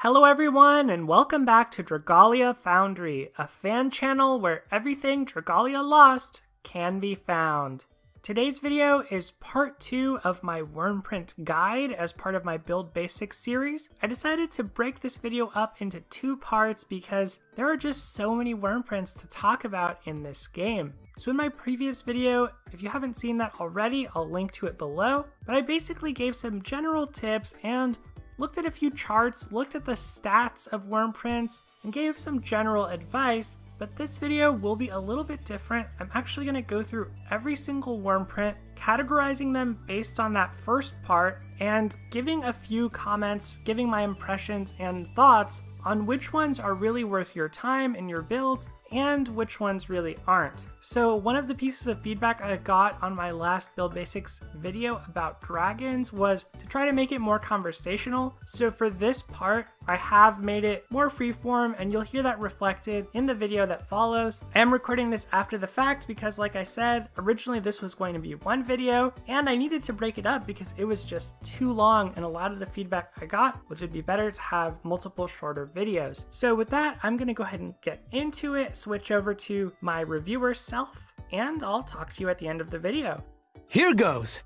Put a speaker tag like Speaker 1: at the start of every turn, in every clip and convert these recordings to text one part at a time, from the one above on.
Speaker 1: Hello everyone, and welcome back to Dragalia Foundry, a fan channel where everything Dragalia Lost can be found. Today's video is part 2 of my Wyrmprint guide as part of my Build Basics series. I decided to break this video up into 2 parts because there are just so many Wyrmprints to talk about in this game. So in my previous video, if you haven't seen that already, I'll link to it below, but I basically gave some general tips and looked at a few charts, looked at the stats of Wyrmprints, and gave some general advice, but this video will be a little bit different. I'm actually going to go through every single Wyrmprint, categorizing them based on that first part, and giving a few comments, giving my impressions and thoughts on which ones are really worth your time in your builds, and which ones really aren't. So one of the pieces of feedback I got on my last Build Basics video about dragons was to try to make it more conversational. So for this part, I have made it more freeform, and you'll hear that reflected in the video that follows. I am recording this after the fact because, like I said, originally this was going to be one video, and I needed to break it up because it was just too long, and a lot of the feedback I got was it'd be better to have multiple shorter videos. So with that, I'm gonna go ahead and get into it, switch over to my reviewer self, and I'll talk to you at the end of the video.
Speaker 2: Here goes!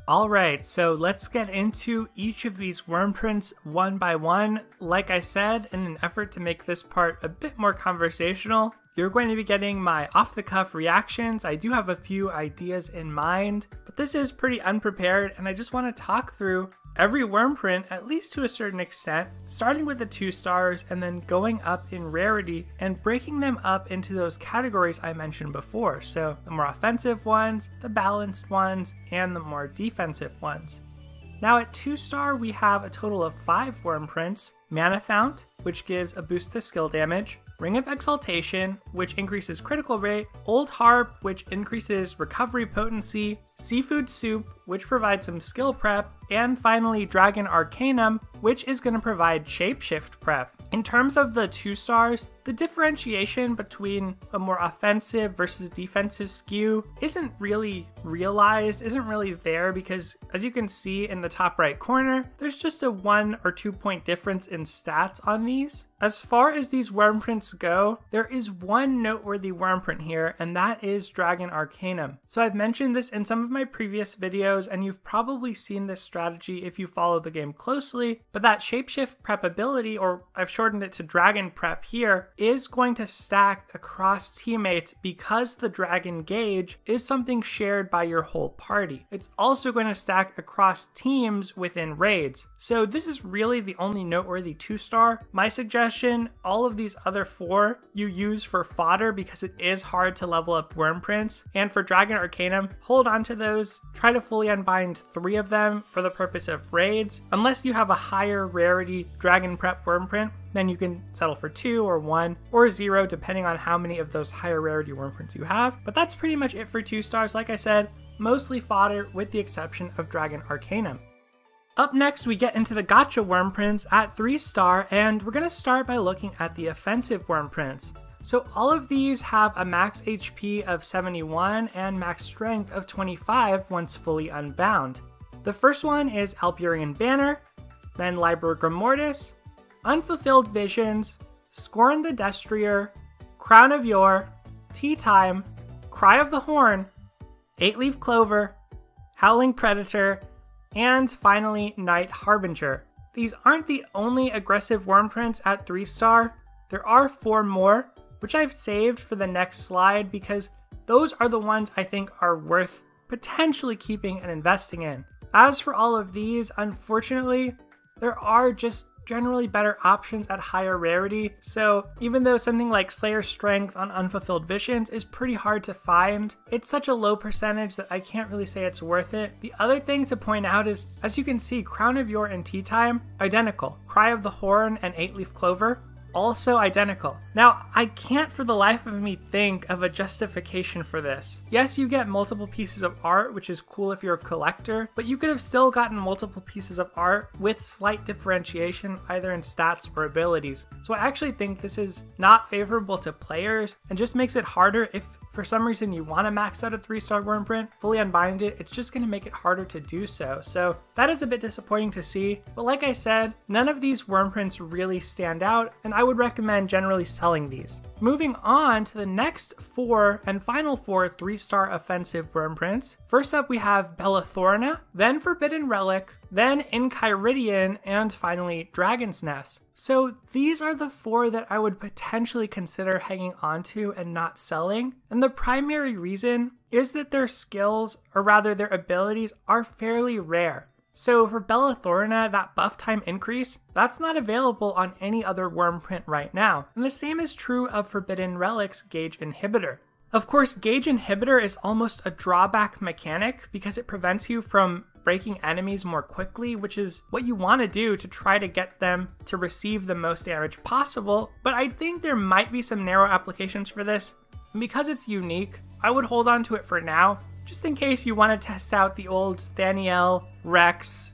Speaker 1: Alright, so let's get into each of these Wyrmprints one by one. Like I said, in an effort to make this part a bit more conversational, you're going to be getting my off-the-cuff reactions. I do have a few ideas in mind, but this is pretty unprepared, and I just want to talk through every Wyrmprint, at least to a certain extent, starting with the 2 stars and then going up in rarity and breaking them up into those categories I mentioned before. So the more offensive ones, the balanced ones, and the more defensive ones. Now at 2 star, we have a total of 5 Wyrmprints: Mana Fount, which gives a boost to skill damage; Ring of Exaltation, which increases critical rate; Old Harp, which increases recovery potency; Seafood Soup, which provides some skill prep; and finally Dragon Arcanum, which is going to provide shapeshift prep. In terms of the 2 stars, the differentiation between a more offensive versus defensive skew isn't really realized, isn't really there, because as you can see in the top right corner, there's just a 1 or 2 point difference in stats on these. As far as these Wyrmprints go, there is one noteworthy Wyrmprint here, and that is Dragon Arcanum. So I've mentioned this in some of my previous videos, and you've probably seen this strategy if you follow the game closely, but that shapeshift prep ability, or I've shortened it to Dragon Prep here, is going to stack across teammates because the Dragon Gauge is something shared by your whole party. It's also going to stack across teams within raids. So this is really the only noteworthy 2 star. My suggestion, all of these other 4 you use for fodder because it is hard to level up Wyrmprints. And for Dragon Arcanum, hold on to those. Try to fully unbind 3 of them for the purpose of raids. Unless you have a higher rarity Dragon Prep Wyrmprint, then you can settle for 2 or 1 or 0 depending on how many of those higher rarity Wyrmprints you have. But that's pretty much it for 2 stars. Like I said, mostly fodder with the exception of Dragon Arcanum. Up next, we get into the Gacha Wyrmprints at 3 star, and we're going to start by looking at the offensive Wyrmprints. So all of these have a max HP of 71 and max strength of 25 once fully unbound. The first one is Alburian Banner, then Liber Grimortis, Unfulfilled Visions, Scorn the Destrier, Crown of Yore, Tea Time, Cry of the Horn, 8-Leaf Clover, Howling Predator, and finally Night Harbinger. These aren't the only aggressive Wyrmprints at 3 star. There are 4 more, which I've saved for the next slide because those are the ones I think are worth potentially keeping and investing in. As for all of these, unfortunately, there are just generally better options at higher rarity. So even though something like Slayer Strength on Unfulfilled Visions is pretty hard to find, it's such a low percentage that I can't really say it's worth it. The other thing to point out is, as you can see, Crown of Yore and Tea Time, identical. Cry of the Horn and 8-Leaf Clover, also identical. Now, I can't for the life of me think of a justification for this. Yes, you get multiple pieces of art, which is cool if you're a collector, but you could have still gotten multiple pieces of art with slight differentiation either in stats or abilities. So I actually think this is not favorable to players and just makes it harder if for some reason you want to max out a 3-star Wyrmprint, fully unbind it, it's just going to make it harder to do so. So that is a bit disappointing to see, but like I said, none of these Wyrmprints really stand out, and I would recommend generally selling these. Moving on to the next 4 and final 4 3-star offensive Wyrmprints. First up we have Bellathorna, then Forbidden Relic, then Enchiridion, and finally Dragon's Nest. So these are the 4 that I would potentially consider hanging onto and not selling. And the primary reason is that their skills, or rather their abilities, are fairly rare. So for Bellathorna, that buff time increase, that's not available on any other Wyrmprint right now. And the same is true of Forbidden Relic's Gauge Inhibitor. Of course, Gauge Inhibitor is almost a drawback mechanic because it prevents you from breaking enemies more quickly, which is what you want to do to try to get them to receive the most damage possible. But I think there might be some narrow applications for this. And because it's unique, I would hold on to it for now, just in case you want to test out the old Thaniel, Rex,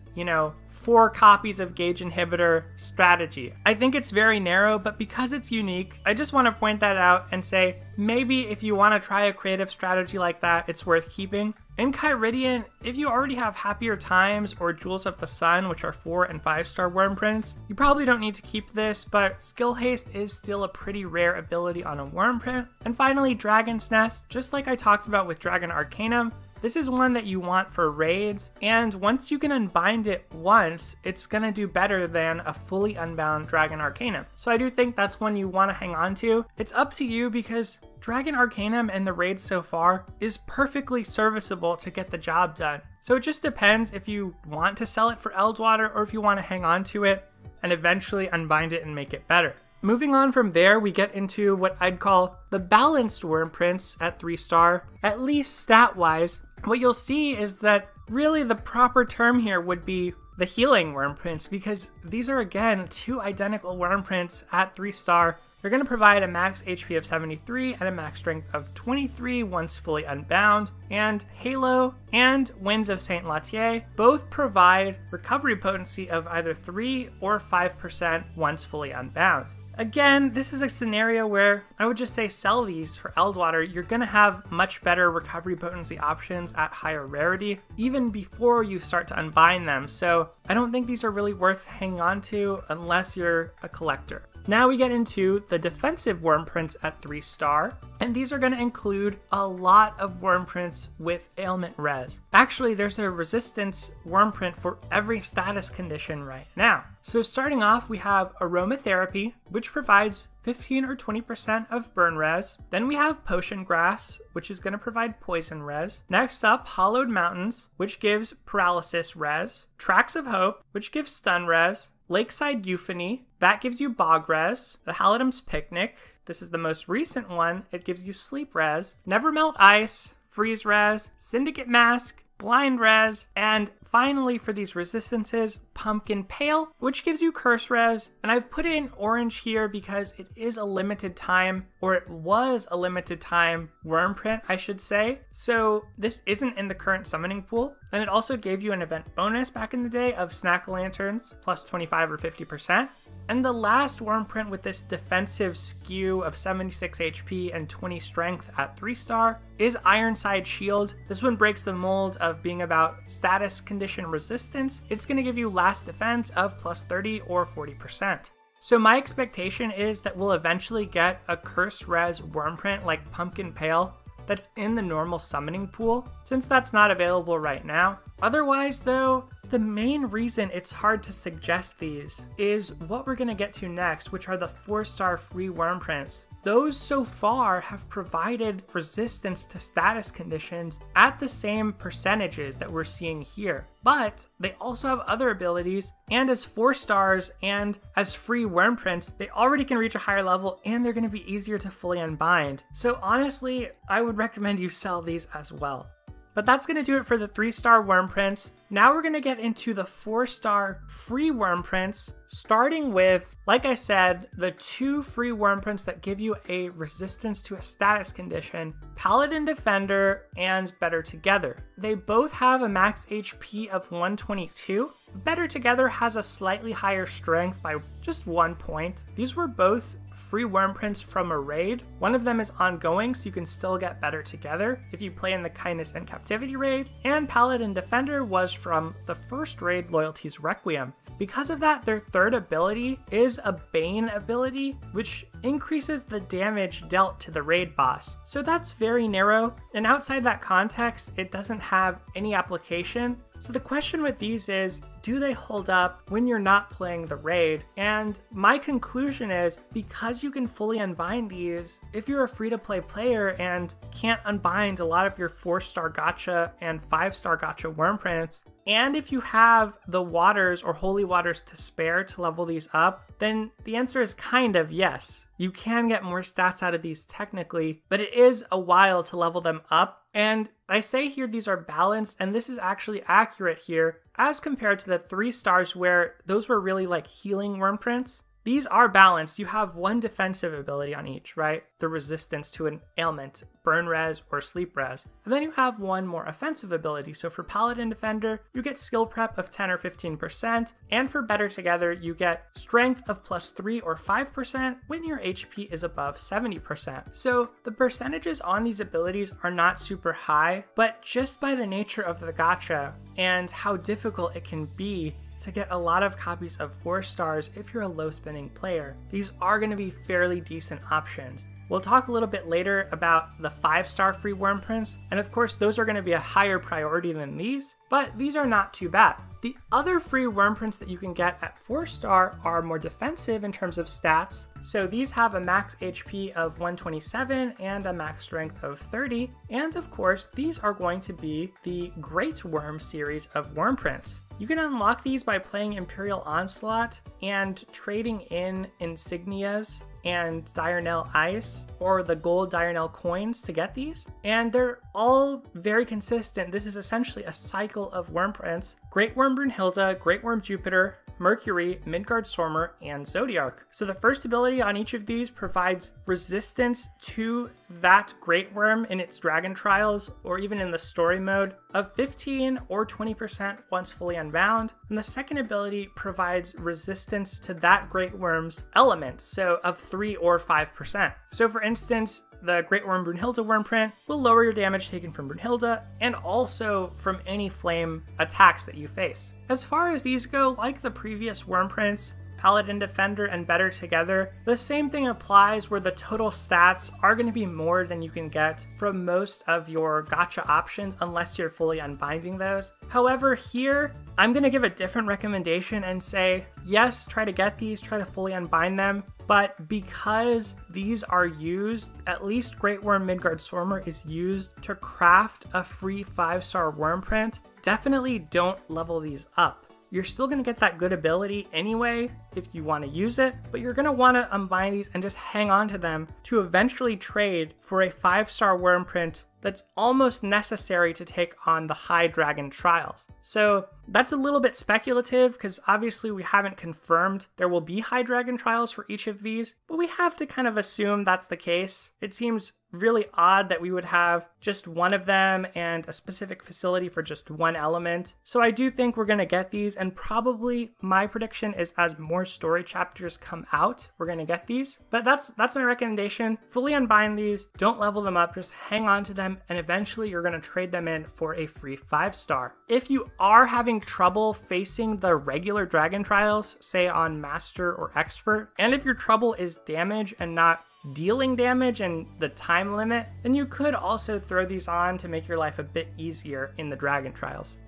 Speaker 1: 4 copies of Gauge Inhibitor strategy. I think it's very narrow, but because it's unique, I just want to point that out and say, maybe if you want to try a creative strategy like that, it's worth keeping. Enchiridion, if you already have Happier Times or Jewels of the Sun, which are 4 and 5-star Wyrmprints, you probably don't need to keep this, but Skill Haste is still a pretty rare ability on a Wyrmprint. And finally, Dragon's Nest, just like I talked about with Dragon Arcanum, this is one that you want for raids, and once you can unbind it once, it's gonna do better than a fully unbound Dragon Arcanum. So I do think that's one you want to hang on to. It's up to you because Dragon Arcanum and the raids so far is perfectly serviceable to get the job done. So it just depends if you want to sell it for Eldwater or if you want to hang on to it and eventually unbind it and make it better. Moving on from there, we get into what I'd call the balanced Wyrmprints at 3-star, at least stat-wise. What you'll see is that really the proper term here would be the healing Wyrmprints, because these are again 2 identical Wyrmprints at 3-star. They're going to provide a max HP of 73 and a max strength of 23 once fully unbound, and Halo and Winds of Saint Latier both provide recovery potency of either 3 or 5% once fully unbound. Again, this is a scenario where I would just say sell these for Eldwater. You're going to have much better recovery potency options at higher rarity, even before you start to unbind them. So I don't think these are really worth hanging on to unless you're a collector. Now we get into the defensive Wyrmprints at 3-star, and these are going to include a lot of Wyrmprints with ailment res. Actually, there's a resistance Wyrmprint for every status condition right now. So starting off, we have Aromatherapy, which provides 15 or 20% of burn res. Then we have Potion Grass, which is going to provide poison res. Next up, Hollowed Mountains, which gives paralysis res. Tracks of Hope, which gives stun res. Lakeside Euphony, that gives you bog res. The Halidam's Picnic, this is the most recent one, it gives you sleep res. Nevermelt Ice, freeze res. Syndicate Mask, blind res, and finally for these resistances, Pumpkin Pale, which gives you curse res. And I've put it in orange here because it is a limited time, or it was a limited time Wyrmprint, I should say. So this isn't in the current summoning pool. And it also gave you an event bonus back in the day of Snack-O-Lanterns, plus 25 or 50%. And the last Wyrmprint with this defensive skew of 76 HP and 20 strength at 3-star is Ironside Shield. This one breaks the mold of being about status condition resistance. It's going to give you last defense of plus 30 or 40%. So my expectation is that we'll eventually get a curse res Wyrmprint like Pumpkin Pale that's in the normal summoning pool, since that's not available right now. Otherwise though, the main reason it's hard to suggest these is what we're going to get to next, which are the 4-star free Wyrmprints. Those so far have provided resistance to status conditions at the same percentages that we're seeing here. But they also have other abilities, and as 4 stars and as free Wyrmprints, they already can reach a higher level and they're going to be easier to fully unbind. So honestly, I would recommend you sell these as well. But that's going to do it for the 3-star Wyrmprints. Now we're going to get into the 4-star free Wyrmprints, starting with, like I said, the 2 free Wyrmprints that give you a resistance to a status condition, Paladin Defender and Better Together. They both have a max HP of 122. Better Together has a slightly higher strength by just 1 point. These were both free Wyrmprints from a raid. One of them is ongoing, so you can still get Better Together if you play in the Kindness and Captivity raid, and Paladin Defender was from the first raid, Loyalty's Requiem. Because of that, their third ability is a Bane ability, which increases the damage dealt to the raid boss. So that's very narrow, and outside that context, it doesn't have any application. So the question with these is, do they hold up when you're not playing the raid? And my conclusion is, because you can fully unbind these, if you're a free-to-play player and can't unbind a lot of your 4-star gacha and 5-star gacha Wyrmprints, and if you have the waters or holy waters to spare to level these up, then the answer is kind of yes. You can get more stats out of these technically, but it is a while to level them up. And I say here these are balanced, and this is actually accurate here as compared to the 3 stars where those were really like healing Wyrmprints. These are balanced. You have 1 defensive ability on each, right? The resistance to an ailment, burn res or sleep res. And then you have 1 more offensive ability. So for Paladin Defender, you get skill prep of 10 or 15%. And for Better Together, you get strength of +3 or 5% when your HP is above 70%. So the percentages on these abilities are not super high, but just by the nature of the gacha and how difficult it can be to get a lot of copies of 4 stars if you're a low spending player, these are going to be fairly decent options. We'll talk a little bit later about the 5-star free Wyrmprints, and of course those are going to be a higher priority than these, but these are not too bad. The other free Wyrmprints that you can get at 4-star are more defensive in terms of stats. So these have a max HP of 127 and a max strength of 30. And of course, these are going to be the Great Worm series of Wyrmprints. You can unlock these by playing Imperial Onslaught and trading in insignias and Diurnell Ice or the gold Diurnell coins to get these. And they're all very consistent. This is essentially a cycle of Wyrmprints: Great Worm Brunhilde, Great Worm Jupiter, Mercury, Midgard Stormer, and Zodiark. So the first ability on each of these provides resistance to that Great Worm in its Dragon Trials or even in the story mode of 15 or 20% once fully unbound. And the second ability provides resistance to that Great Worm's element, so of 3 or 5%. So for instance, the Great Worm Brunhilde Wyrmprint will lower your damage taken from Brunhilde and also from any flame attacks that you face. As far as these go, like the previous Wyrmprints, Paladin Defender and Better Together, the same thing applies where the total stats are going to be more than you can get from most of your gacha options unless you're fully unbinding those. However, here, I'm going to give a different recommendation and say, yes, try to get these, try to fully unbind them, but because these are used, at least Great Worm Midgard Stormer is used to craft a free 5-star Wyrmprint, definitely don't level these up. You're still going to get that good ability anyway if you want to use it, but you're going to want to unbind these and just hang on to them to eventually trade for a 5-star Wyrmprint that's almost necessary to take on the high dragon trials. So that's a little bit speculative because obviously we haven't confirmed there will be high dragon trials for each of these, but we have to kind of assume that's the case. It seems really odd that we would have just one of them and a specific facility for just one element. So I do think we're going to get these, and probably my prediction is as more story chapters come out, we're going to get these. But that's my recommendation. Fully unbind these, don't level them up, just hang on to them, and eventually you're going to trade them in for a free 5-star. If you are having trouble facing the regular dragon trials, say on Master or Expert, and if your trouble is damage and not dealing damage and the time limit, then you could also throw these on to make your life a bit easier in the dragon trials.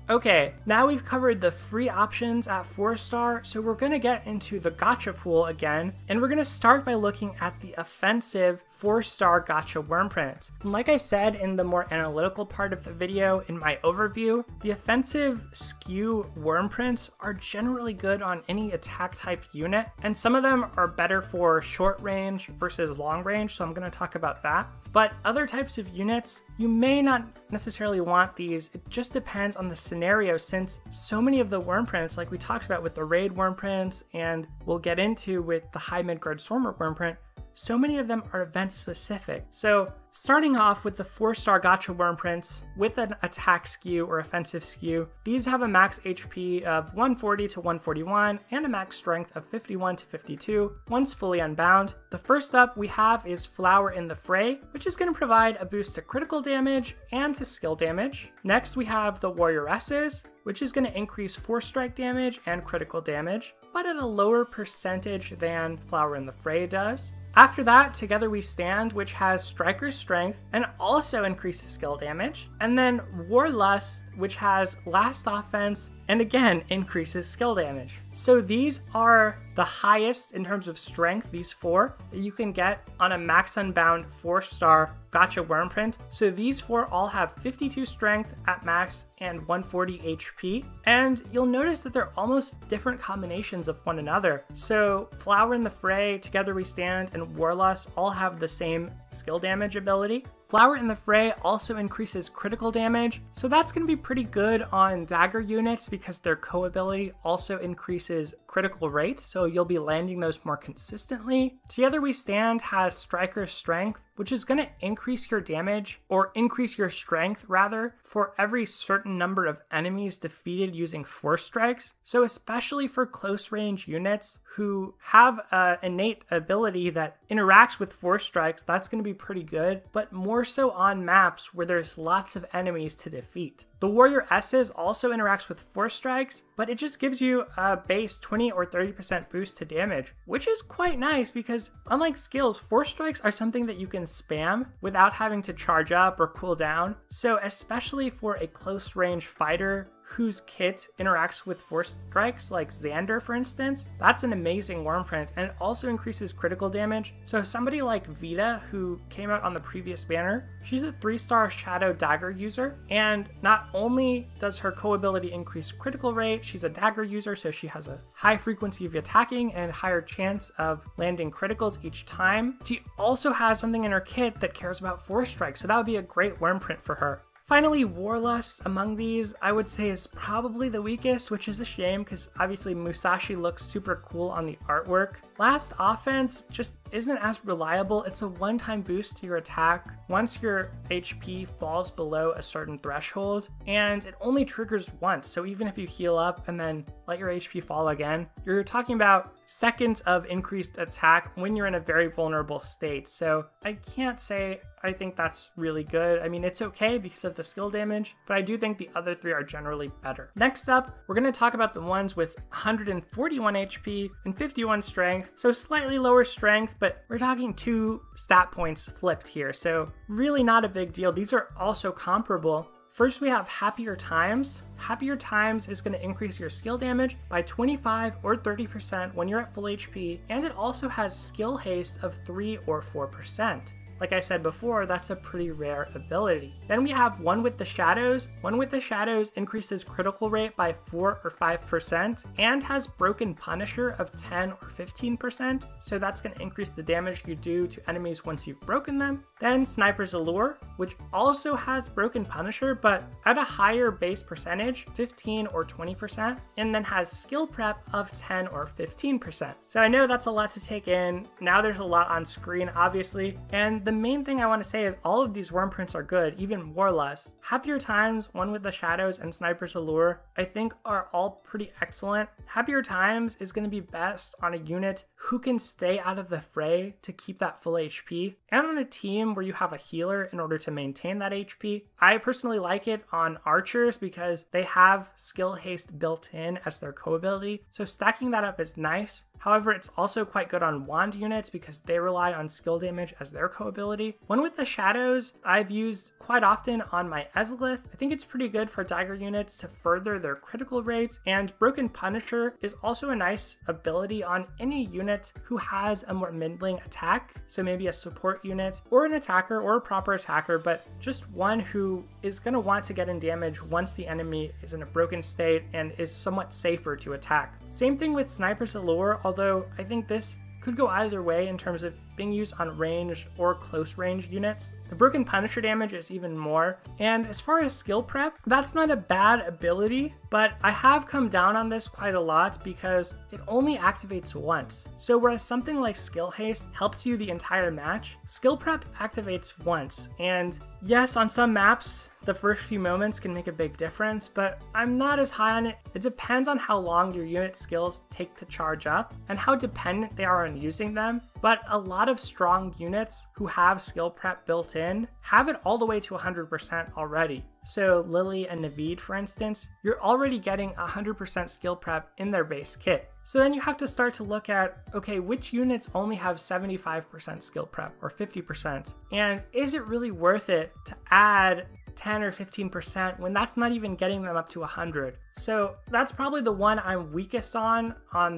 Speaker 1: Okay, now we've covered the free options at 4-star, so we're going to get into the gacha pool again, and we're going to start by looking at the offensive 4-star gacha Wyrmprints. And like I said in the more analytical part of the video in my overview, the offensive skew Wyrmprints are generally good on any attack type unit, and some of them are better for short range versus long range, so I'm going to talk about that. But other types of units, you may not necessarily want these. It just depends on the scenario, since so many of the Wyrmprints, like we talked about with the raid Wyrmprints, and we'll get into with the high Midgard Stormer Wyrmprint, so many of them are event specific. So starting off with the 4-star Gacha Wyrmprints with an attack skew or offensive skew, these have a max HP of 140 to 141 and a max strength of 51 to 52 once fully unbound. The first up we have is Flower in the Fray, which is going to provide a boost to critical damage and to skill damage. Next we have the Warrioresses, which is going to increase 4-strike damage and critical damage, but at a lower percentage than Flower in the Fray does. After that, Together We Stand, which has Striker's Strength and also increases skill damage. And then Warlust, which has Last Offense and again increases skill damage. So these are the highest in terms of strength, these 4, that you can get on a max unbound 4-star Gacha Wyrmprint. So these 4 all have 52 strength at max and 140 HP. And you'll notice that they're almost different combinations of one another. So Flower in the Fray, Together We Stand, and Warlust all have the same skill damage ability. Flower in the Fray also increases critical damage, so that's going to be pretty good on dagger units because their co-ability also increases critical rate, so you'll be landing those more consistently. Together We Stand has Striker's Strength, which is going to increase your damage, or increase your strength rather, for every certain number of enemies defeated using force strikes. So especially for close range units who have an innate ability that interacts with force strikes, that's going to be pretty good, but more so on maps where there's lots of enemies to defeat. The Warrioresses also interacts with force strikes, but it just gives you a base 20 or 30% boost to damage, which is quite nice because unlike skills, force strikes are something that you can spam without having to charge up or cool down. So especially for a close range fighter whose kit interacts with force strikes, like Xander for instance, that's an amazing Wyrmprint, and it also increases critical damage. So somebody like Vita, who came out on the previous banner, she's a 3-star Shadow Dagger user, and not only does her co-ability increase critical rate, she's a dagger user, so she has a high frequency of attacking and higher chance of landing criticals each time. She also has something in her kit that cares about force strikes, so that would be a great Wyrmprint for her. Finally, Warlust among these, I would say, is probably the weakest, which is a shame because obviously Musashi looks super cool on the artwork. Last Offense just isn't as reliable. It's a one-time boost to your attack once your HP falls below a certain threshold, and it only triggers once. So even if you heal up and then let your HP fall again, you're talking about seconds of increased attack when you're in a very vulnerable state. So I can't say I think that's really good. I mean, it's okay because of the skill damage, but I do think the other 3 are generally better. Next up, we're going to talk about the ones with 141 HP and 51 strength. So slightly lower strength, but we're talking 2 stat points flipped here. So really not a big deal. These are also comparable. First, we have Happier Times. Happier Times is going to increase your skill damage by 25 or 30% when you're at full HP, and it also has skill haste of 3 or 4%. Like I said before, that's a pretty rare ability. Then we have One with the Shadows. One with the Shadows increases critical rate by 4 or 5% and has Broken Punisher of 10 or 15%. So that's going to increase the damage you do to enemies once you've broken them. Then Sniper's Allure, which also has Broken Punisher, but at a higher base percentage, 15 or 20%, and then has Skill Prep of 10 or 15%. So I know that's a lot to take in. Now there's a lot on screen, obviously, and the main thing I want to say is all of these Wyrmprints are good, even Warlust. Happier Times, One with the Shadows, and Sniper's Allure, I think are all pretty excellent. Happier Times is going to be best on a unit who can stay out of the fray to keep that full HP, and on a team where you have a healer in order to maintain that HP. I personally like it on archers because they have skill haste built in as their co-ability, so stacking that up is nice. However, it's also quite good on wand units because they rely on skill damage as their co-ability. One with the Shadows, I've used quite often on my Ezlith. I think it's pretty good for dagger units to further their critical rates, and Broken Punisher is also a nice ability on any unit who has a more middling attack, so maybe a support unit or an attacker or a proper attacker, but just one who is going to want to get in damage once the enemy is in a broken state and is somewhat safer to attack. Same thing with Sniper's Allure, although I think this could go either way in terms of being used on ranged or close range units. The Broken Punisher damage is even more. And as far as skill prep, that's not a bad ability, but I have come down on this quite a lot because it only activates once. So whereas something like Skill Haste helps you the entire match, skill prep activates once. And yes, on some maps, the first few moments can make a big difference, but I'm not as high on it. It depends on how long your unit skills take to charge up and how dependent they are on using them. But a lot of strong units who have skill prep built in have it all the way to 100% already. So Lily and Naveed, for instance, you're already getting 100% skill prep in their base kit. So then you have to start to look at, okay, which units only have 75% skill prep or 50%? And is it really worth it to add 10 or 15% when that's not even getting them up to 100? So that's probably the one I'm weakest on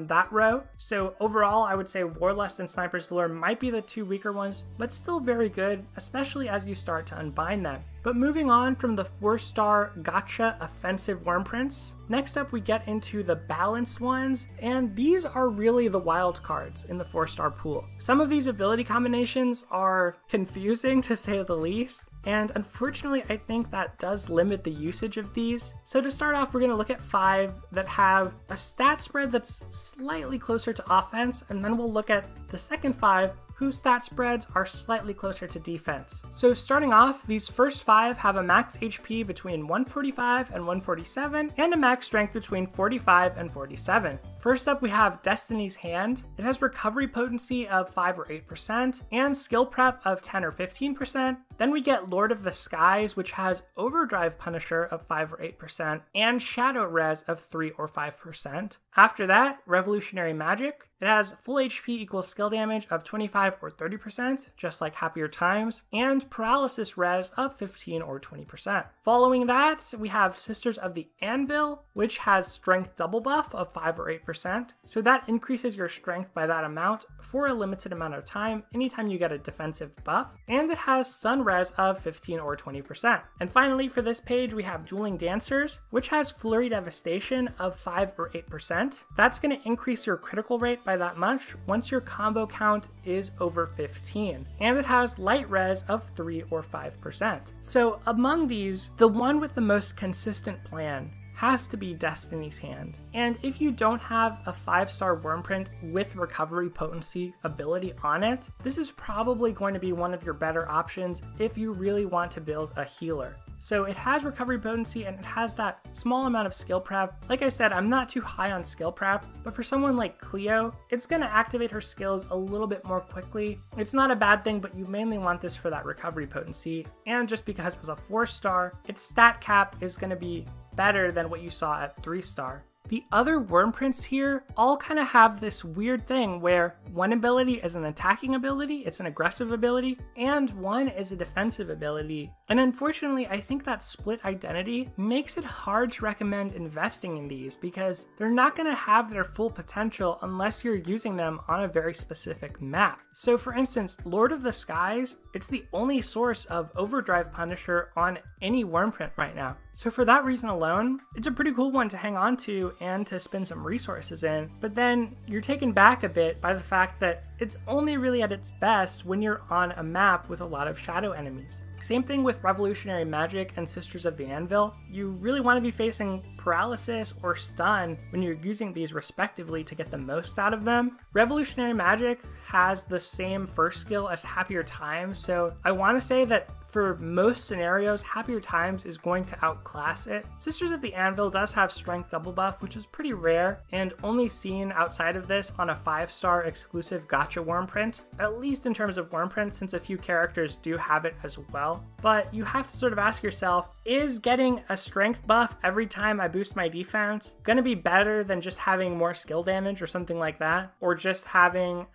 Speaker 1: that row. So overall, I would say Warlust and Sniper's Lure might be the two weaker ones, but still very good, especially as you start to unbind them. But moving on from the 4-star Gacha offensive Wyrmprints, next up we get into the balanced ones, and these are really the wild cards in the 4-star pool. Some of these ability combinations are confusing to say the least, and unfortunately I think that does limit the usage of these. So to start off, we're going to look at 5 that have a stat spread that's slightly closer to offense, and then we'll look at the second 5 whose stat spreads are slightly closer to defense. So starting off, these first 5 have a max HP between 145 and 147, and a max strength between 45 and 47. First up, we have Destiny's Hand. It has recovery potency of 5 or 8%, and skill prep of 10 or 15%. Then we get Lord of the Skies, which has Overdrive Punisher of 5 or 8%, and Shadow Res of 3 or 5%. After that, Revolutionary Magic. It has full HP equals skill damage of 25 or 30%, just like Happier Times, and Paralysis Res of 15 or 20%. Following that, we have Sisters of the Anvil, which has Strength Double Buff of 5 or 8%. So that increases your strength by that amount for a limited amount of time, anytime you get a defensive buff. And it has Sun Res of 15 or 20%. And finally, for this page, we have Dueling Dancers, which has Flurry Devastation of 5 or 8%. That's going to increase your critical rate by that much once your combo count is over 15. And it has Light Res of 3 or 5%. So among these, the one with the most consistent plan has to be Destiny's Hand. And if you don't have a 5-star Wyrmprint with recovery potency ability on it, this is probably going to be one of your better options if you really want to build a healer. So it has recovery potency and it has that small amount of skill prep. Like I said, I'm not too high on skill prep, but for someone like Cleo, it's going to activate her skills a little bit more quickly. It's not a bad thing, but you mainly want this for that recovery potency. And just because as a 4-star, its stat cap is going to be better than what you saw at 3-star. The other Wyrmprints here all kind of have this weird thing where one ability is an attacking ability, it's an aggressive ability, and one is a defensive ability. And unfortunately, I think that split identity makes it hard to recommend investing in these because they're not going to have their full potential unless you're using them on a very specific map. So for instance, Lord of the Skies, it's the only source of Overdrive Punisher on any Wyrmprint right now. So for that reason alone, it's a pretty cool one to hang on to and to spend some resources in, but then you're taken back a bit by the fact that it's only really at its best when you're on a map with a lot of shadow enemies. Same thing with Revolutionary Magic and Sisters of the Anvil. You really want to be facing paralysis or stun when you're using these respectively to get the most out of them. Revolutionary Magic has the same first skill as Happier Times, so I want to say that for most scenarios, Happier Times is going to outclass it. Sisters of the Anvil does have Strength Double Buff, which is pretty rare and only seen outside of this on a 5-star exclusive Gacha Wyrmprint, at least in terms of Wyrmprint, since a few characters do have it as well. But you have to sort of ask yourself, is getting a strength buff every time I boost my defense gonna be better than just having more skill damage or something like that? Or just having,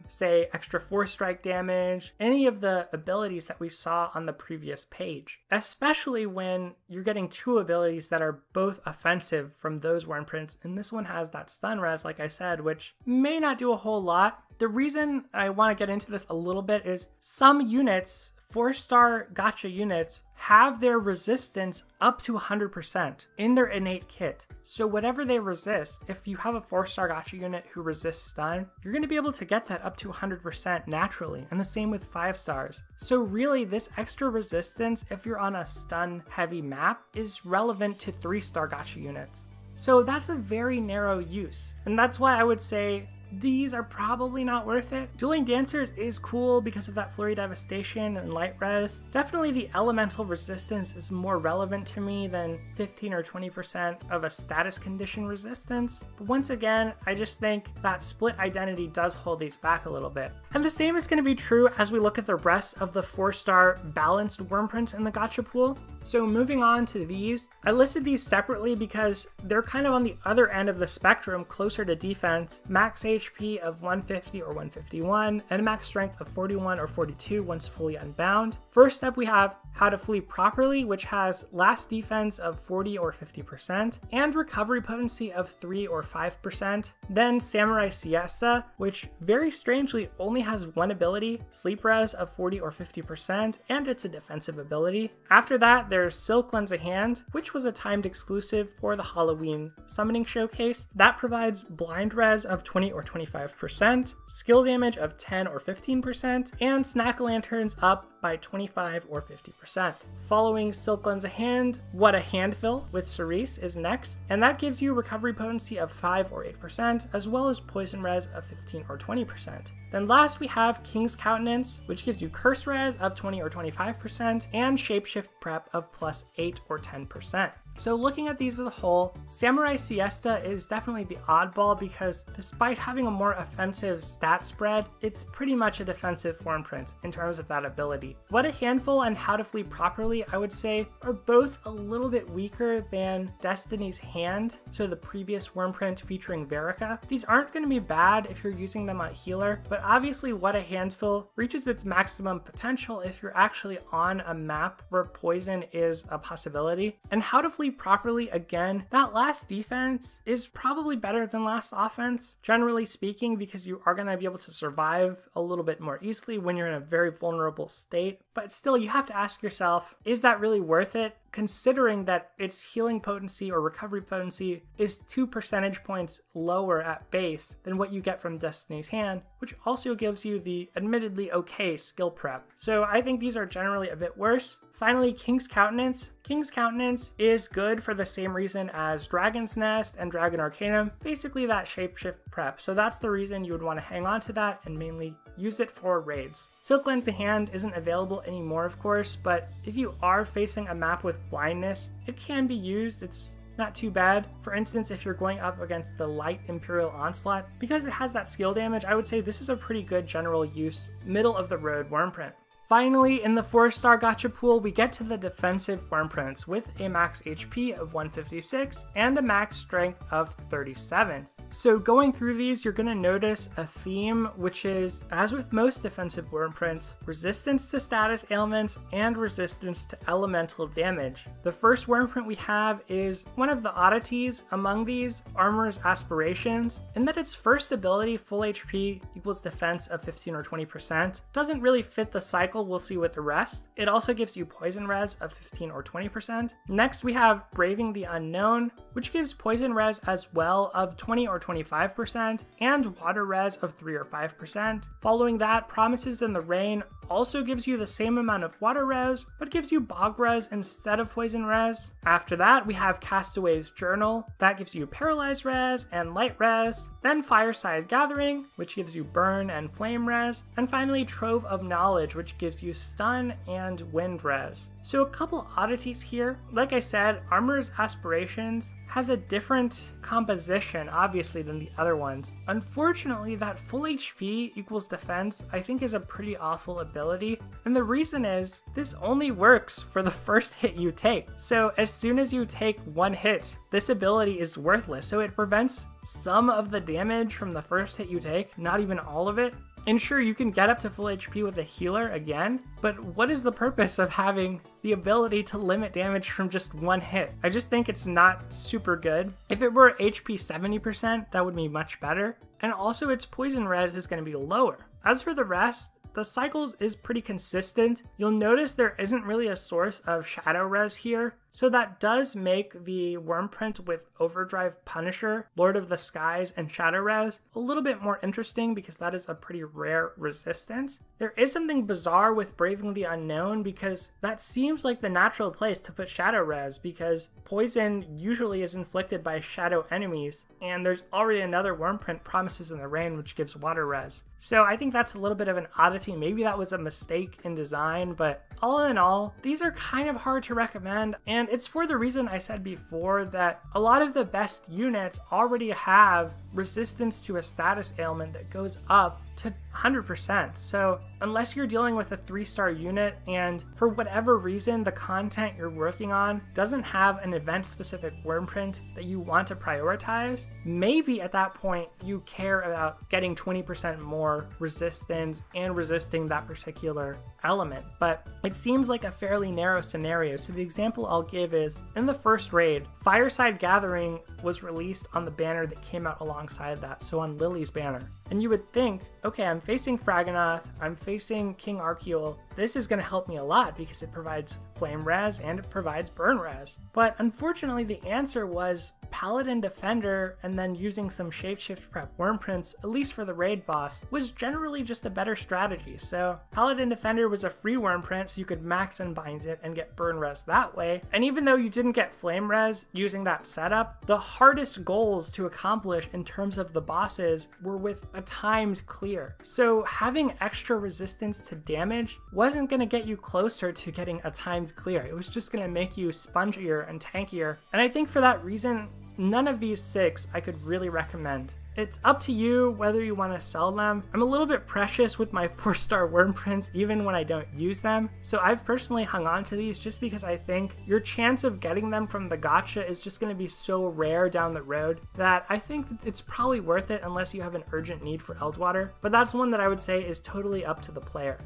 Speaker 1: say, extra 4-strike damage, any of the abilities that we saw on the previous page, especially when you're getting 2 abilities that are both offensive from those Wyrmprints, and this one has that stun res, like I said, which may not do a whole lot. The reason I want to get into this a little bit is some units 4-star gacha units have their resistance up to 100% in their innate kit. So whatever they resist, if you have a 4-star gacha unit who resists stun, you're going to be able to get that up to 100% naturally, and the same with 5 stars. So really, this extra resistance, if you're on a stun heavy map, is relevant to 3-star gacha units. So that's a very narrow use, and that's why I would say these are probably not worth it. Dueling Dancers is cool because of that Flurry Devastation and Light Res. Definitely the elemental resistance is more relevant to me than 15 or 20% of a status condition resistance. But once again, I just think that split identity does hold these back a little bit. And the same is going to be true as we look at the rest of the 4-star balanced Wyrmprints in the gacha pool. So moving on to these, I listed these separately because they're kind of on the other end of the spectrum, closer to defense. Max HP of 150 or 151, and a max strength of 41 or 42 once fully unbound. First up, we have How to Flee Properly, which has last defense of 40 or 50%, and recovery potency of 3 or 5%. Then Samurai Siesta, which very strangely only has one ability, Sleep Res of 40 or 50%, and it's a defensive ability. After that, there's Silk Lens of Hand, which was a timed exclusive for the Halloween summoning showcase. That provides blind res of 20 or 25%, skill damage of 10 or 15%, and Snack Lanterns up by 25 or 50%. Following Silk Lens of Hand, What a Handful with Cerise is next, and that gives you recovery potency of 5 or 8%, as well as poison res of 15 or 20%. Then last we have King's Countenance, which gives you curse res of 20 or 25%, and shapeshift prep of plus 8 or 10%. So looking at these as a whole, Samurai Siesta is definitely the oddball because despite having a more offensive stat spread, it's pretty much a defensive Wyrmprint in terms of that ability. What a Handful and How to Flee Properly, I would say, are both a little bit weaker than Destiny's Hand, so the previous Wyrmprint featuring Verica. These aren't going to be bad if you're using them on a healer, but obviously What a Handful reaches its maximum potential if you're actually on a map where poison is a possibility. And How to Flee Properly, again, that last defense is probably better than last offense, generally speaking, because you are going to be able to survive a little bit more easily when you're in a very vulnerable state. But still, you have to ask yourself, is that really worth it? Considering that its healing potency or recovery potency is 2 percentage points lower at base than what you get from Destiny's Hand, which also gives you the admittedly okay skill prep. So I think these are generally a bit worse. Finally, King's Countenance. King's Countenance is good for the same reason as Dragon's Nest and Dragon Arcanum, basically that shapeshift prep. So that's the reason you would want to hang on to that and mainly use it for raids. Silk Lens of Hand isn't available anymore, of course, but if you are facing a map with blindness, it can be used. It's not too bad. For instance, if you're going up against the Light Imperial Onslaught, because it has that skill damage, I would say this is a pretty good general use, middle of the road Wyrmprint. Finally, in the 4-star gacha pool, we get to the defensive Wyrmprints with a max HP of 156 and a max strength of 37. So going through these, you're going to notice a theme, which is, as with most defensive Wyrmprints, resistance to status ailments and resistance to elemental damage. The first Wyrmprint we have is one of the oddities among these, Armor's Aspirations, in that its first ability, full HP equals defense of 15 or 20%, doesn't really fit the cycle we'll see with the rest. It also gives you poison res of 15 or 20%. Next, we have Braving the Unknown, which gives poison res as well of 20 or 25%, and water res of 3 or 5%. Following that, Promises in the Rain also gives you the same amount of water res, but gives you bog res instead of poison res. After that, we have Castaway's Journal. That gives you paralyze res and light res. Then Fireside Gathering, which gives you burn and flame res. And finally, Trove of Knowledge, which gives you stun and wind res. So a couple oddities here. Like I said, Armor's Aspirations has a different composition, obviously, than the other ones. Unfortunately, that full HP equals defense, I think, is a pretty awful ability. And the reason is, this only works for the first hit you take. So as soon as you take one hit, this ability is worthless. So it prevents some of the damage from the first hit you take, not even all of it. And sure, you can get up to full HP with a healer again, but what is the purpose of having the ability to limit damage from just one hit? I just think it's not super good. If it were HP 70%, that would be much better. And also its poison res is going to be lower. As for the rest, the cycles is pretty consistent. You'll notice there isn't really a source of shadow res here, so that does make the Wyrmprint with Overdrive Punisher, Lord of the Skies, and Shadow Res a little bit more interesting because that is a pretty rare resistance. There is something bizarre with Braving the Unknown because that seems like the natural place to put Shadow Res because poison usually is inflicted by shadow enemies, and there's already another Wyrmprint, Promises in the Rain, which gives water res. So I think that's a little bit of an oddity. Maybe that was a mistake in design, but all in all, these are kind of hard to recommend, and it's for the reason I said before that a lot of the best units already have resistance to a status ailment that goes up to 100%. So unless you're dealing with a 3-star unit and for whatever reason the content you're working on doesn't have an event-specific Wyrmprint that you want to prioritize, maybe at that point you care about getting 20% more resistance and resisting that particular element. But it seems like a fairly narrow scenario. So the example I'll give is in the first raid, Fireside Gathering was released on the banner that came out alongside that, so on Lily's banner. And you would think, okay, I'm facing Fraganoth, I'm facing King Archeol, this is going to help me a lot because it provides Flame Res and it provides Burn Res. But unfortunately the answer was Paladin Defender, and then using some Shapeshift Prep Wyrmprints, at least for the raid boss, was generally just a better strategy. So Paladin Defender was a free Wyrmprint, so you could max Unbind it and get Burn Res that way. And even though you didn't get Flame Res using that setup, the hardest goals to accomplish in terms of the bosses were with a timed clear. So having extra resistance to damage wasn't going to get you closer to getting a timed clear. It was just going to make you spongier and tankier. And I think for that reason, none of these 6 I could really recommend. It's up to you whether you want to sell them. I'm a little bit precious with my 4-star Wyrmprints even when I don't use them, so I've personally hung on to these just because I think your chance of getting them from the gacha is just going to be so rare down the road that I think it's probably worth it unless you have an urgent need for Eldwater, but that's one that I would say is totally up to the player.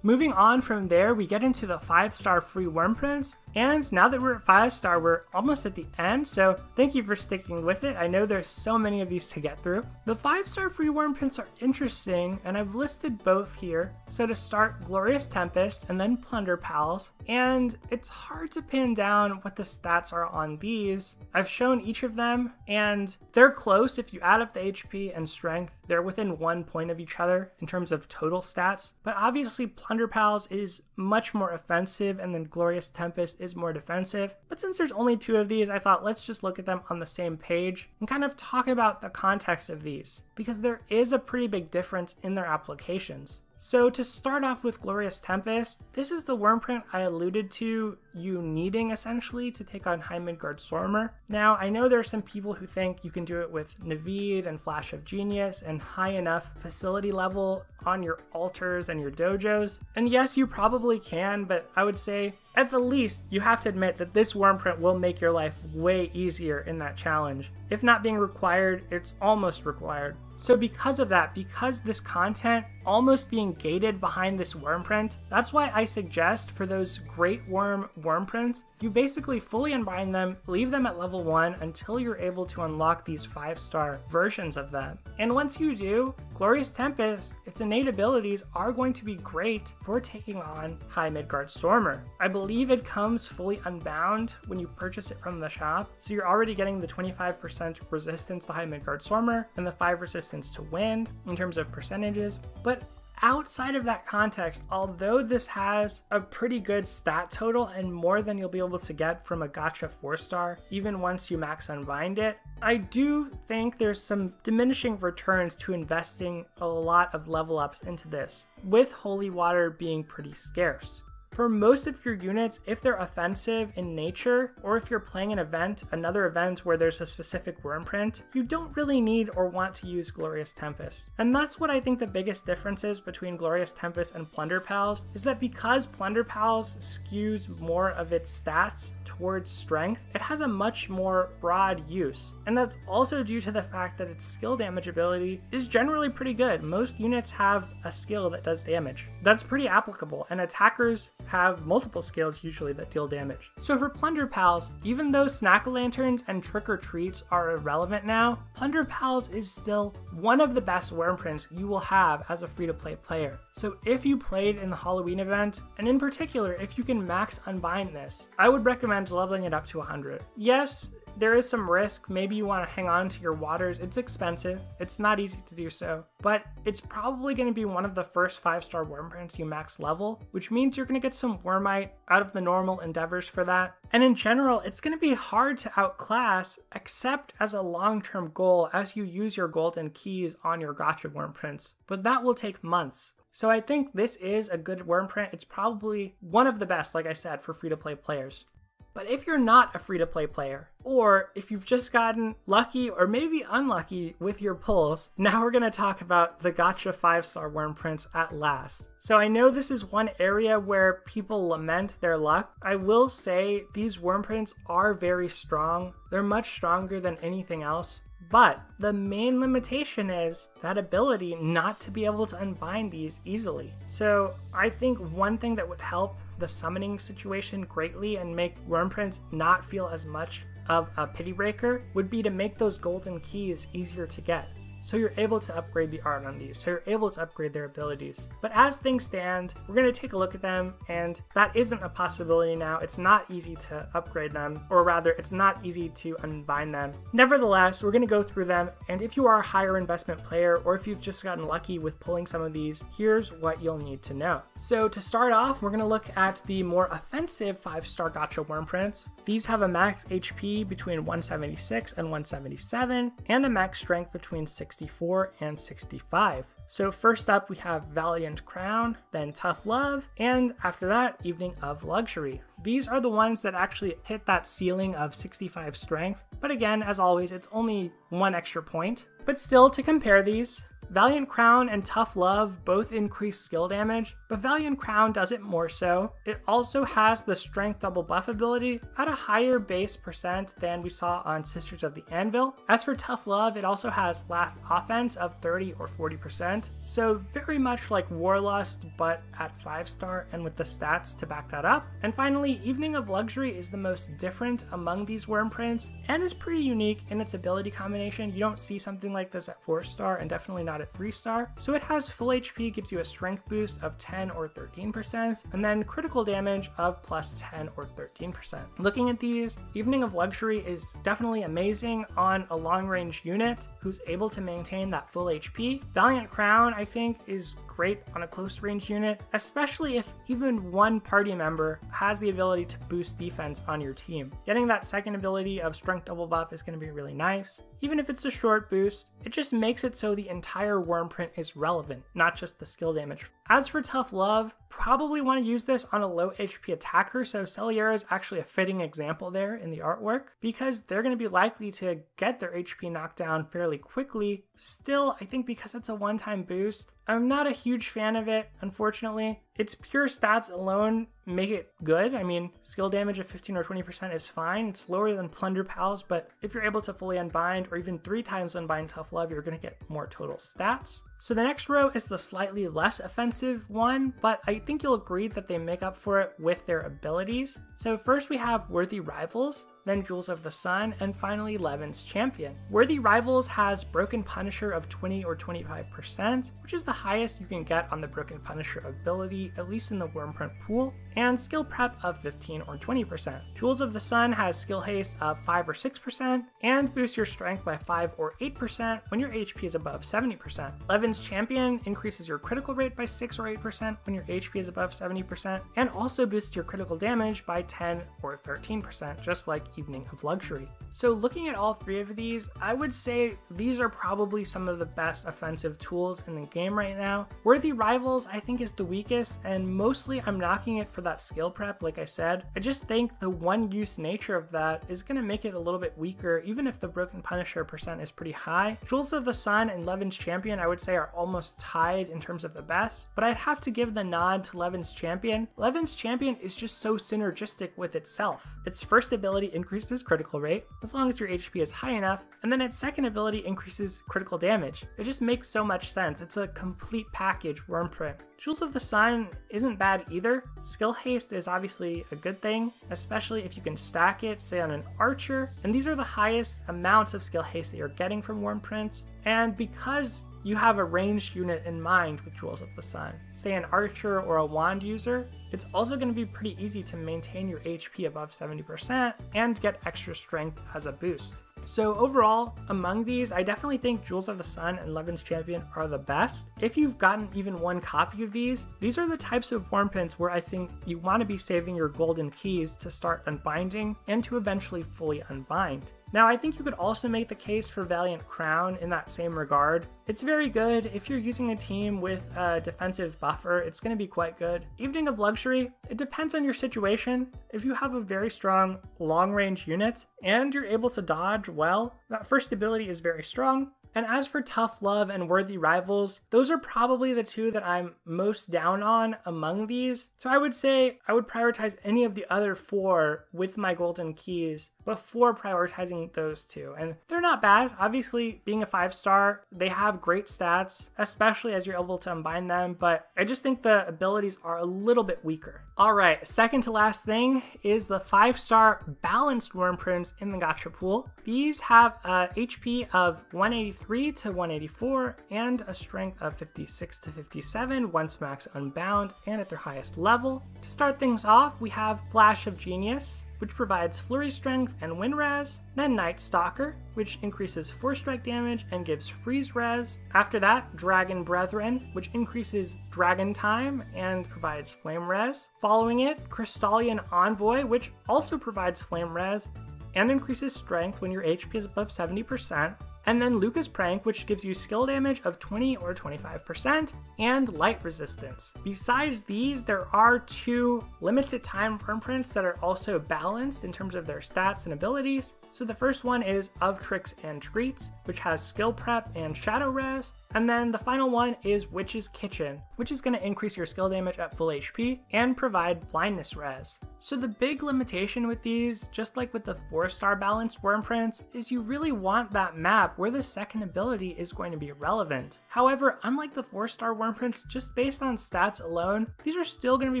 Speaker 1: Moving on from there, we get into the 5-star free Wyrmprints, and now that we're at 5-star, we're almost at the end, so thank you for sticking with it. I know there's so many of these to get through. The 5-star free Wyrmprints are interesting, and I've listed both here. So to start, Glorious Tempest, and then Plunder Pals, and it's hard to pin down what the stats are on these. I've shown each of them, and they're close. If you add up the HP and strength, they're within 1 point of each other in terms of total stats, but obviously Plunder Pals is much more offensive, and then Glorious Tempest is more defensive. But since there's only 2 of these, I thought let's just look at them on the same page and kind of talk about the context of these, because there is a pretty big difference in their applications. So to start off with Glorious Tempest, this is the Wyrmprint I alluded to you needing essentially to take on High Midgard Stormer. Now, I know there are some people who think you can do it with Naveed and Flash of Genius and high enough facility level on your altars and your dojos. And yes, you probably can, but I would say at the least, you have to admit that this Wyrmprint will make your life way easier in that challenge. If not being required, it's almost required. So because of that, because this content almost being gated behind this Wyrmprint, that's why I suggest for those Great Worm Wyrmprints, you basically fully unbind them, leave them at level 1 until you're able to unlock these 5-star versions of them. And once you do, Glorious Tempest, its innate abilities are going to be great for taking on High Midgard Stormer. I believe it comes fully unbound when you purchase it from the shop, so you're already getting the 25% resistance to High Midgard Stormer and the 5 resistance to wind in terms of percentages. But outside of that context, although this has a pretty good stat total and more than you'll be able to get from a gacha 4-star, even once you max unbind it, I do think there's some diminishing returns to investing a lot of level ups into this, with Holy Water being pretty scarce. For most of your units, if they're offensive in nature, or if you're playing an event, another event where there's a specific Wyrmprint, you don't really need or want to use Glorious Tempest. And that's what I think the biggest difference is between Glorious Tempest and Plunder Pals, is that because Plunder Pals skews more of its stats towards strength, it has a much more broad use. And that's also due to the fact that its skill damage ability is generally pretty good. Most units have a skill that does damage. That's pretty applicable, and attackers have multiple skills usually that deal damage. So for Plunder Pals, even though Snack-O-Lanterns and Trick or Treats are irrelevant now, Plunder Pals is still one of the best Wyrmprints you will have as a free-to-play player. So if you played in the Halloween event, and in particular if you can max unbind this, I would recommend leveling it up to 100. Yes, there is some risk. Maybe you want to hang on to your waters. It's expensive. It's not easy to do so, but it's probably going to be one of the first 5-star Wyrmprints you max level, which means you're going to get some Wyrmite out of the normal endeavors for that. And in general, it's going to be hard to outclass except as a long-term goal as you use your golden keys on your Gacha Wyrmprints, but that will take months. So I think this is a good Wyrmprint. It's probably one of the best, like I said, for free-to-play players. But if you're not a free-to-play player, or if you've just gotten lucky or maybe unlucky with your pulls, now we're going to talk about the Gacha 5-star Wyrmprints at last. So I know this is one area where people lament their luck. I will say these Wyrmprints are very strong. They're much stronger than anything else. But the main limitation is that ability not to be able to unbind these easily. So I think one thing that would help the summoning situation greatly and make Wyrmprints not feel as much of a pity breaker would be to make those golden keys easier to get. So you're able to upgrade the art on these, so you're able to upgrade their abilities. But as things stand, we're going to take a look at them, and that isn't a possibility now. It's not easy to upgrade them, or rather, it's not easy to unbind them. Nevertheless, we're going to go through them, and if you are a higher investment player, or if you've just gotten lucky with pulling some of these, here's what you'll need to know. So to start off, we're going to look at the more offensive 5-star Gacha Wyrmprints. These have a max HP between 176 and 177, and a max strength between 64 and 65. So first up we have Valiant Crown, then Tough Love, and after that, Evening of Luxury. These are the ones that actually hit that ceiling of 65 strength, but again, as always, it's only one extra point. But still, to compare these, Valiant Crown and Tough Love both increase skill damage, but Valiant Crown does it more so. It also has the Strength Double Buff ability at a higher base percent than we saw on Sisters of the Anvil. As for Tough Love, it also has Last Offense of 30 or 40%, so very much like Warlust, but at 5-star and with the stats to back that up. And finally, Evening of Luxury is the most different among these Wyrmprints, and is pretty unique in its ability combination. You don't see something like this at 4-star, and definitely not at 3-star. So it has full HP, gives you a strength boost of 10 or 13%, and then critical damage of plus 10 or 13%. Looking at these, Evening of Luxury is definitely amazing on a long-range unit who's able to maintain that full HP. Valiant Crown, I think, is great on a close-range unit, especially if even one party member has the ability to boost defense on your team. Getting that second ability of Strength Double Buff is going to be really nice. Even if it's a short boost, it just makes it so the entire Wyrmprint is relevant, not just the skill damage. As for Tough Love, probably want to use this on a low HP attacker, so Celiera is actually a fitting example there in the artwork, because they're going to be likely to get their HP knocked down fairly quickly. Still, I think because it's a one-time boost, I'm not a huge fan of it, unfortunately. Its pure stats alone make it good. I mean, skill damage of 15 or 20% is fine. It's lower than Plunder Pals, but if you're able to fully unbind or even 3 times unbind Tough Love, you're going to get more total stats. So the next row is the slightly less offensive one, but I think you'll agree that they make up for it with their abilities. So first we have Worthy Rivals, then Jewels of the Sun, and finally Levin's Champion. Worthy Rivals has Broken Punisher of 20 or 25%, which is the highest you can get on the Broken Punisher ability, at least in the Wyrmprint pool, and Skill Prep of 15 or 20%. Jewels of the Sun has Skill Haste of 5 or 6%, and boosts your strength by 5 or 8% when your HP is above 70%. Levin's Champion increases your critical rate by 6 or 8% when your HP is above 70%, and also boosts your critical damage by 10 or 13%, just like Evening of Luxury. So looking at all 3 of these, I would say these are probably some of the best offensive tools in the game right now. Worthy Rivals, I think, is the weakest, and mostly I'm knocking it for that skill prep, like I said. I just think the one-use nature of that is going to make it a little bit weaker, even if the Broken Punisher percent is pretty high. Jewels of the Sun and Levin's Champion, I would say, are almost tied in terms of the best, but I'd have to give the nod to Levin's Champion. Levin's Champion is just so synergistic with itself. Its first ability increases critical rate, as long as your HP is high enough, and then its second ability increases critical damage. It just makes so much sense. It's a complete package Wyrmprint. Jewels of the Sun isn't bad either. Skill haste is obviously a good thing, especially if you can stack it, say on an archer, and these are the highest amounts of skill haste that you're getting from Wyrmprints, and because you have a ranged unit in mind with Jewels of the Sun, say an archer or a wand user, it's also going to be pretty easy to maintain your HP above 70% and get extra strength as a boost. So overall, among these, I definitely think Jewels of the Sun and Levin's Champion are the best. If you've gotten even one copy of these are the types of Wyrmprints where I think you want to be saving your golden keys to start unbinding and to eventually fully unbind. Now, I think you could also make the case for Valiant Crown in that same regard. It's very good. If you're using a team with a defensive buffer, it's going to be quite good. Evening of Luxury, it depends on your situation. If you have a very strong long-range unit and you're able to dodge well, that first ability is very strong. And as for Tough Love and Worthy Rivals, those are probably the two that I'm most down on among these. So I would say I would prioritize any of the other four with my golden keys before prioritizing those two. And they're not bad. Obviously, being a 5-star, they have great stats, especially as you're able to unbind them, but I just think the abilities are a little bit weaker. All right, second to last thing is the 5-star balanced Wyrmprints in the Gacha pool. These have a HP of 183 to 184 and a strength of 56 to 57 once max unbound and at their highest level. To start things off, we have Flash of Genius, which provides flurry strength and wind res, then Night Stalker, which increases 4 strike damage and gives freeze res. After that, Dragon Brethren, which increases dragon time and provides flame res. Following it, Crystallian Envoy, which also provides flame res and increases strength when your HP is above 70%. And then Lucas Prank, which gives you skill damage of 20 or 25% and light resistance. Besides these, there are 2 limited time Wyrmprints that are also balanced in terms of their stats and abilities. So the first one is Of Tricks and Treats, which has skill prep and shadow res. And then the final one is Witch's Kitchen, which is going to increase your skill damage at full HP and provide blindness res. So the big limitation with these, just like with the 4-star balanced Wyrmprints, is you really want that map where the second ability is going to be relevant. However, unlike the 4-star Wyrmprints, just based on stats alone, these are still going to be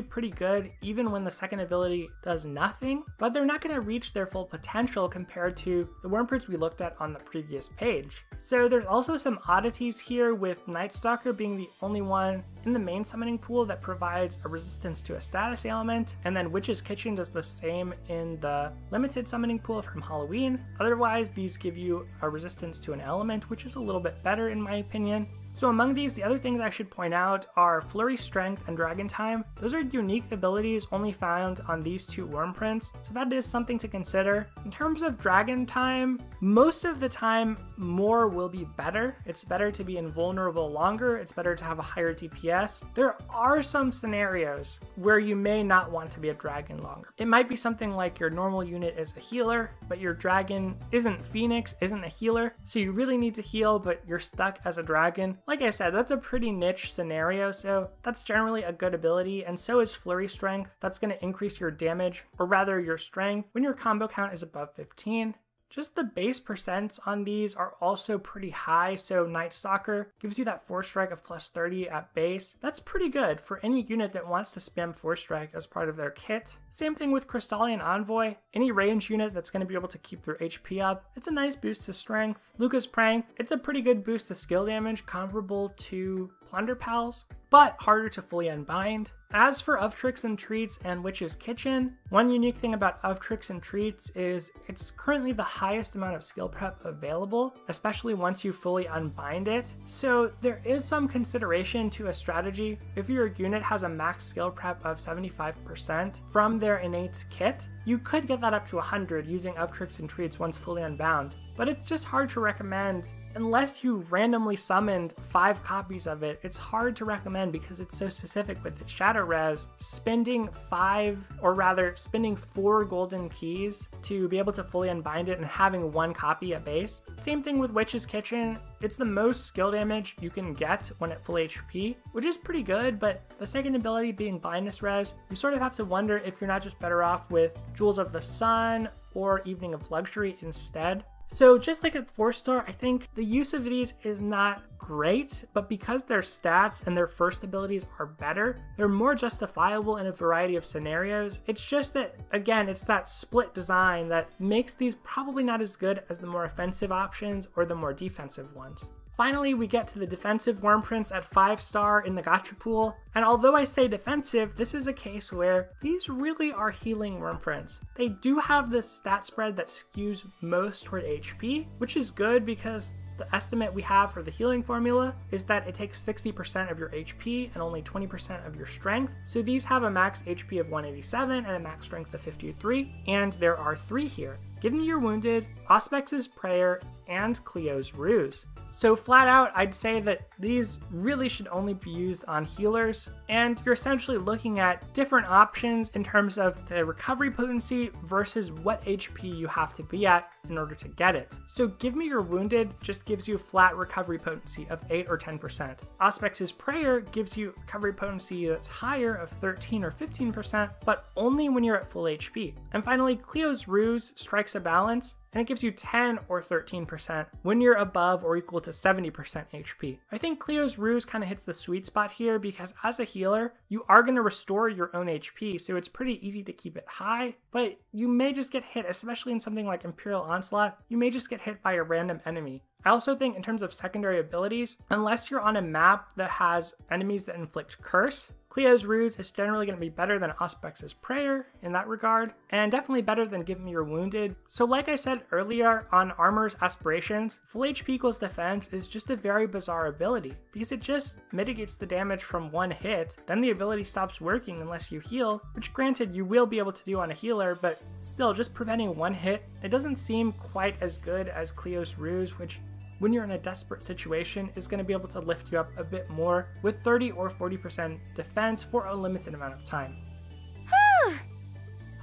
Speaker 1: pretty good even when the second ability does nothing, but they're not going to reach their full potential compared to the Wyrmprints we looked at on the previous page. So there's also some oddities here, with Night Stalker being the only one in the main summoning pool that provides a resistance to a status ailment, and then Witch's Kitchen does the same in the limited summoning pool from Halloween. Otherwise, these give you a resistance to an element, which is a little bit better in my opinion. So among these, the other things I should point out are Flurry Strength and Dragon Time. Those are unique abilities only found on these 2 Wyrmprints, so that is something to consider. In terms of Dragon Time, most of the time more will be better. It's better to be invulnerable longer, it's better to have a higher DPS. There are some scenarios where you may not want to be a dragon longer. It might be something like your normal unit is a healer, but your dragon isn't Phoenix, isn't a healer, so you really need to heal, but you're stuck as a dragon. Like I said, that's a pretty niche scenario, so that's generally a good ability, and so is Flurry Strength. That's going to increase your damage, or rather your strength, when your combo count is above 15. Just the base percents on these are also pretty high, so Night Stalker gives you that 4 strike of plus 30 at base. That's pretty good for any unit that wants to spam 4 strike as part of their kit. Same thing with Crystallian Envoy. Any range unit that's going to be able to keep their HP up, it's a nice boost to strength. Lucas Prank, it's a pretty good boost to skill damage, comparable to Plunder Pals, but harder to fully unbind. As for Of Tricks and Treats and Witch's Kitchen, one unique thing about Of Tricks and Treats is it's currently the highest amount of skill prep available, especially once you fully unbind it. So there is some consideration to a strategy. If your unit has a max skill prep of 75% from their innate kit, you could get that up to 100 using Of Tricks and Treats once fully unbound. But it's just hard to recommend unless you randomly summoned 5 copies of it, it's hard to recommend because it's so specific with its shadow res. Spending 4 golden keys to be able to fully unbind it and having 1 copy at base. Same thing with Witch's Kitchen. It's the most skill damage you can get when at full HP, which is pretty good, but the second ability being blindness res, you sort of have to wonder if you're not just better off with Jewels of the Sun or Evening of Luxury instead. So just like at 4-star, I think the use of these is not great, but because their stats and their first abilities are better, they're more justifiable in a variety of scenarios. It's just that, again, it's that split design that makes these probably not as good as the more offensive options or the more defensive ones. Finally, we get to the defensive Wyrmprints at 5-star in the gacha pool, and although I say defensive, this is a case where these really are healing Wyrmprints. They do have the stat spread that skews most toward HP, which is good because the estimate we have for the healing formula is that it takes 60% of your HP and only 20% of your strength. So these have a max HP of 187 and a max strength of 53, and there are 3 here. Give Me Your Wounded, Auspex's Prayer, and Cleo's Ruse. So flat out, I'd say that these really should only be used on healers, and you're essentially looking at different options in terms of the recovery potency versus what HP you have to be at in order to get it. So Give Me Your Wounded just gives you flat recovery potency of 8 or 10%. Auspex's Prayer gives you recovery potency that's higher of 13 or 15%, but only when you're at full HP. And finally, Cleo's Ruse strikes a balance, and it gives you 10 or 13% when you're above or equal to 70% HP. I think Cleo's Ruse kind of hits the sweet spot here because as a healer, you are going to restore your own HP, so it's pretty easy to keep it high, but you may just get hit, especially in something like Imperial Onslaught, you may just get hit by a random enemy. I also think in terms of secondary abilities, unless you're on a map that has enemies that inflict curse, Cleo's Ruse is generally going to be better than Auspex's Prayer in that regard, and definitely better than Give Me Your Wounded. So like I said earlier on Armor's Aspirations, full HP equals defense is just a very bizarre ability, because it just mitigates the damage from 1 hit, then the ability stops working unless you heal, which granted you will be able to do on a healer, but still just preventing 1 hit, it doesn't seem quite as good as Cleo's Ruse, which when you're in a desperate situation is going to be able to lift you up a bit more with 30 or 40% defense for a limited amount of time.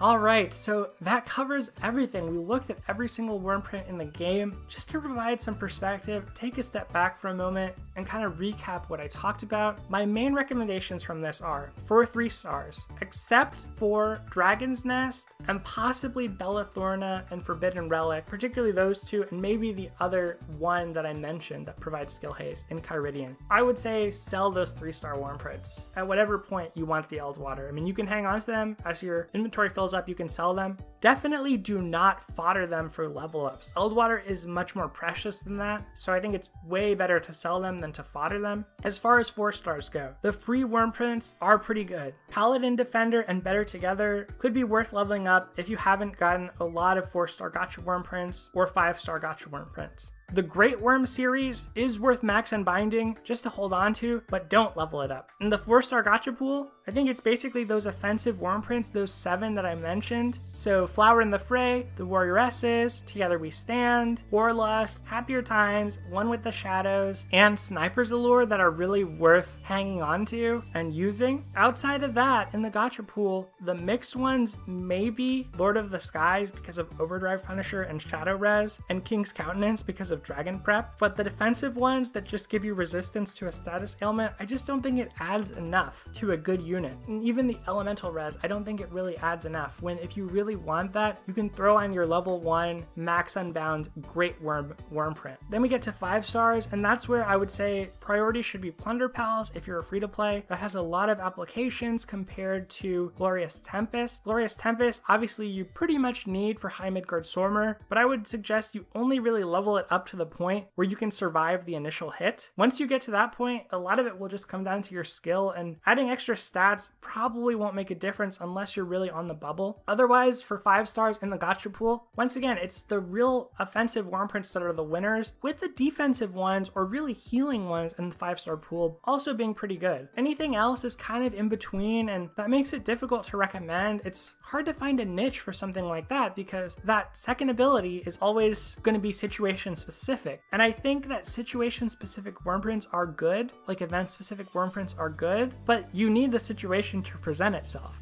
Speaker 1: Alright, so that covers everything. We looked at every single Wyrmprint in the game. Just to provide some perspective, take a step back for a moment and kind of recap what I talked about. My main recommendations from this are for 3 stars, except for Dragon's Nest and possibly Bellathorna and Forbidden Relic, particularly those 2, and maybe the other one that I mentioned that provides skill haste in Kyridian. I would say sell those 3-star Wyrmprints at whatever point you want the Eldwater. I mean, you can hang on to them as your inventory fills up, you can sell them. Definitely do not fodder them for level ups. Eldwater is much more precious than that, so I think it's way better to sell them than to fodder them. As far as 4 stars go, the free Wyrmprints are pretty good. Paladin, Defender, and Better Together could be worth leveling up if you haven't gotten a lot of 4-star gacha Wyrmprints or 5-star gacha Wyrmprints. The Great Worm series is worth max unbinding just to hold on to, but don't level it up. In the 4-star gacha pool, I think it's basically those offensive Wyrmprints, those 7 that I mentioned. So Flower in the Fray, the Warrioresses, Together We Stand, Warlust, Happier Times, One with the Shadows, and Sniper's Allure that are really worth hanging on to and using. Outside of that, in the gacha pool, the mixed ones may be Lord of the Skies because of Overdrive Punisher and Shadow Res, and King's Countenance because of Dragon Prep, but the defensive ones that just give you resistance to a status ailment, I just don't think it adds enough to a good unit. And even the elemental res, I don't think it really adds enough, when if you really want that, you can throw on your level 1 max unbound Great Worm Wyrmprint. Then we get to 5 stars, and that's where I would say priority should be Plunder Pals if you're a free to play. That has a lot of applications compared to Glorious Tempest. Glorious Tempest, obviously you pretty much need for High Midgard Stormer, but I would suggest you only really level it up to the point where you can survive the initial hit. Once you get to that point, a lot of it will just come down to your skill, and adding extra stats probably won't make a difference unless you're really on the bubble. Otherwise, for 5 stars in the gacha pool, once again, it's the real offensive Wyrmprints that are the winners, with the defensive ones or really healing ones in the 5-star pool also being pretty good. Anything else is kind of in between, and that makes it difficult to recommend. It's hard to find a niche for something like that because that second ability is always going to be situation specific. specific. And I think that situation specific Wyrmprints are good, like event specific Wyrmprints are good, but you need the situation to present itself.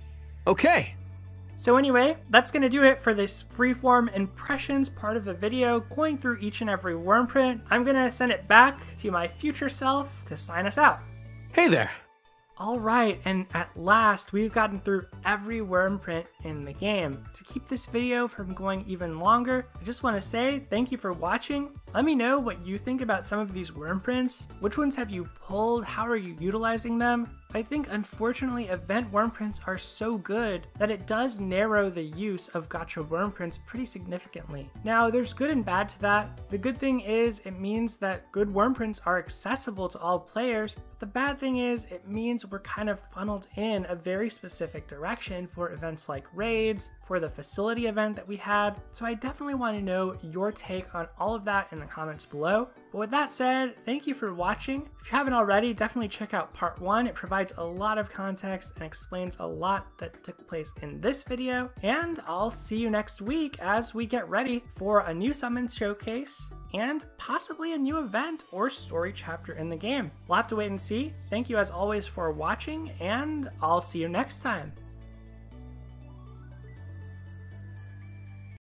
Speaker 2: Okay.
Speaker 1: So anyway, that's going to do it for this freeform impressions part of the video, going through each and every Wyrmprint. I'm going to send it back to my future self to sign us out.
Speaker 2: Hey there.
Speaker 1: Alright, and at last, we've gotten through every Wyrmprint in the game. To keep this video from going even longer, I just want to say thank you for watching. Let me know what you think about some of these Wyrmprints. Which ones have you pulled? How are you utilizing them? I think unfortunately event Wyrmprints are so good that it does narrow the use of Gacha Wyrmprints pretty significantly. Now there's good and bad to that. The good thing is it means that good Wyrmprints are accessible to all players. The bad thing is it means we're kind of funneled in a very specific direction for events like raids, for the facility event that we had. So I definitely want to know your take on all of that in the comments below. But with that said, thank you for watching. If you haven't already, definitely check out part 1. It provides a lot of context and explains a lot that took place in this video. And I'll see you next week as we get ready for a new summon showcase and possibly a new event or story chapter in the game. We'll have to wait and see. Thank you as always for watching, and I'll see you next time.